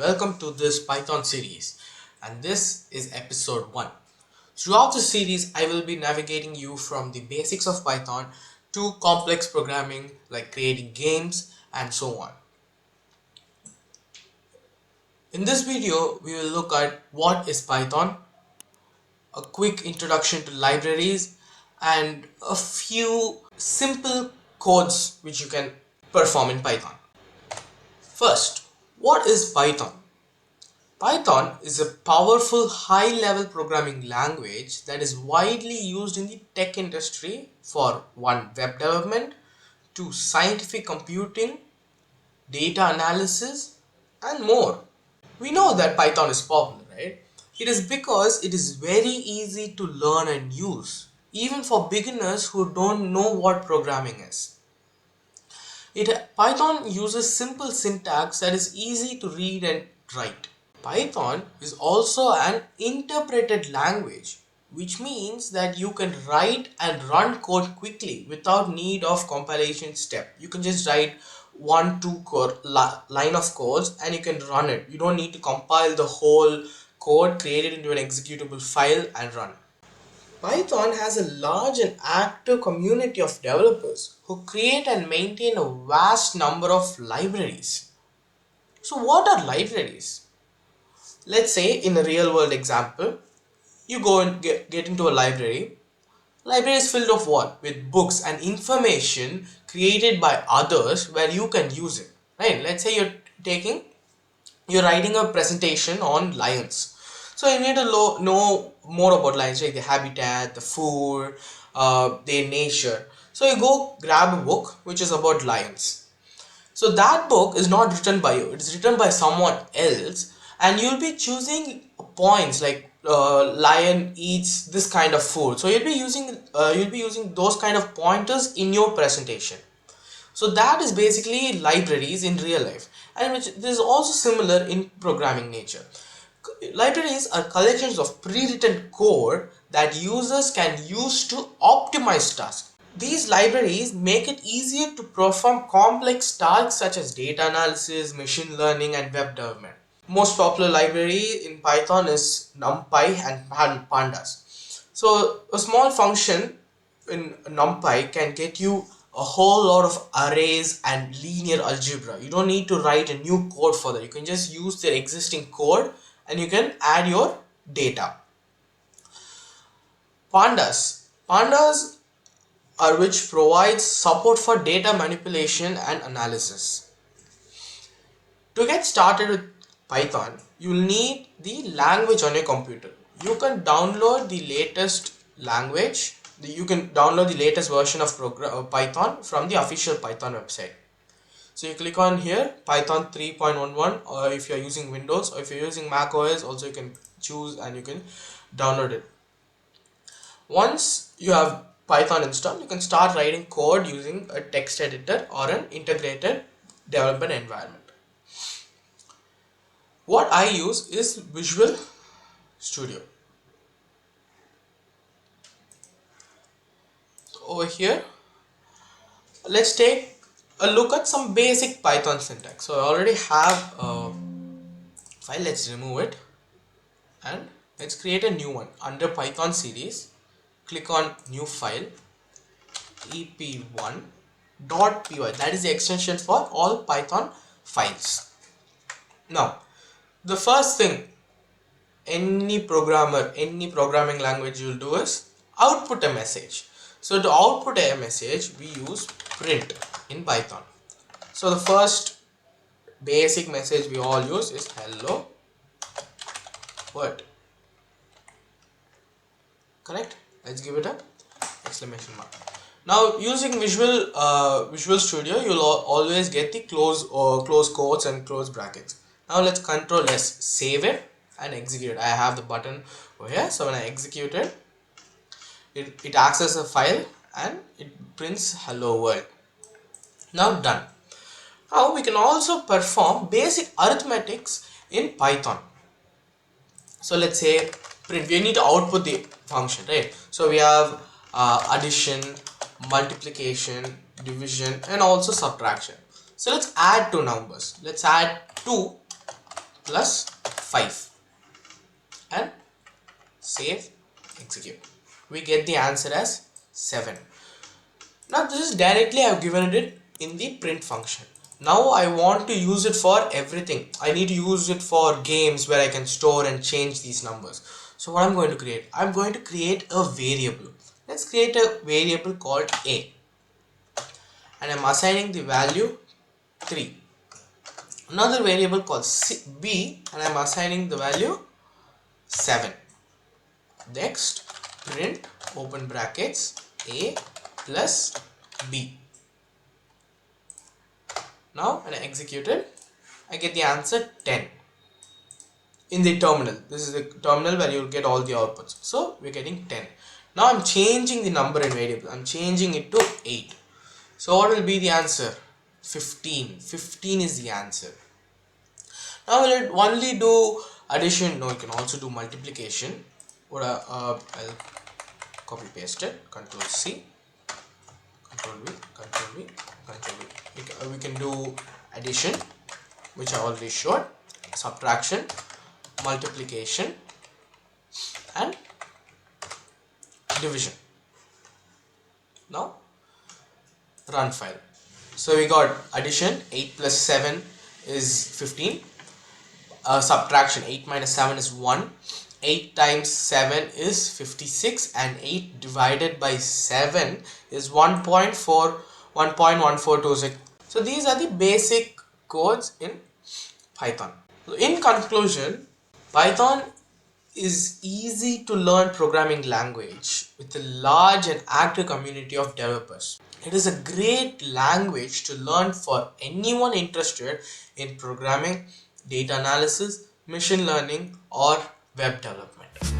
welcome to this Python series, and this is episode 1. Throughout the series I will be navigating you from the basics of Python to complex programming like creating games and so on. In this video we will look at what is Python, a quick introduction to libraries, and a few simple codes which you can perform in Python. First, what is Python? Python is a powerful high-level programming language that is widely used in the tech industry for web development, to scientific computing, data analysis, and more. We know that Python is popular, right? It is because it is very easy to learn and use, even for beginners who don't know what programming is. Python uses simple syntax that is easy to read and write. Python is also an interpreted language, which means that you can write and run code quickly without need of compilation step. You can just write two line of codes and you can run it. You don't need to compile the whole code, create it into an executable file and run. Python has a large and active community of developers who create and maintain a vast number of libraries. So what are libraries? Let's say in a real world example, you go and get into a library. Library is filled of what? With books and information created by others where you can use it, right? Let's say you're writing a presentation on lions. So you need to know more about lions, like the habitat, the food, their nature. So you go grab a book which is about lions. So that book is not written by you, it's written by someone else, and you'll be choosing points like lion eats this kind of food. So you'll be using those kind of pointers in your presentation. So that is basically libraries in real life, and which this is also similar in programming nature. Libraries are collections of pre-written code that users can use to optimize tasks. These libraries make it easier to perform complex tasks such as data analysis, machine learning, and web development. Most popular library in Python is NumPy and Pandas. So a small function in NumPy can get you a whole lot of arrays and linear algebra. You don't need to write a new code for that. You can just use their existing code and you can add your data. Pandas are which provides support for data manipulation and analysis. To get started with Python, you will need the language on your computer. You can download the latest language. You can download the latest version of Python from the official Python website. So you click on here, Python 3.11, or if you are using Windows, or if you're using Mac OS, also you can choose and you can download it. Once you have Python installed, you can start writing code using a text editor or an integrated development environment. What I use is Visual Studio. Over here, let's take a look at some basic Python syntax. So I already have a file. Let's remove it and let's create a new one under Python series. Click on new file, ep1.py. that is the extension for all Python files. Now the first thing any programming language will do is output a message. So to output a message we use print in Python. So the first basic message we all use is hello world. Correct? Let's give it a exclamation mark. Now using Visual Studio, you'll always get the close quotes and close brackets. Now let's Control S, save it and execute it. I have the button over here, so when I execute it, it accesses a file and it prints hello world. Now done. Now we can also perform basic arithmetics in Python. So let's say print, we need to output the function, right? So we have addition, multiplication, division, and also subtraction. So let's add two numbers. Let's add 2 plus 5 and save, execute. We get the answer as 7. Now this is directly I have given it in the print function. Now I want to use it for everything. I need to use it for games where I can store and change these numbers. So what I'm going to create? I'm going to create a variable. Let's create a variable called A. And I'm assigning the value 3. Another variable called B, and I'm assigning the value 7. Next, print open brackets A plus B. Now when I execute it, I get the answer 10 in the terminal. This is the terminal where you get all the outputs. So we're getting 10. Now I'm changing the number in variable. I'm changing it to 8. So what will be the answer? 15. 15 is the answer. Now will it only do addition? No, you can also do multiplication. What I'll copy paste it. Control C, Control V, Control V, Control V. We can do addition, which I already showed, subtraction, multiplication, and division. Now run file. So we got addition, 8 plus 7 is 15. Subtraction, 8 minus 7 is 1. 8 times 7 is 56, and 8 divided by 7 is 1.1426. So these are the basic codes in Python. So in conclusion, Python is easy to learn programming language with a large and active community of developers. It is a great language to learn for anyone interested in programming, data analysis, machine learning, or web development.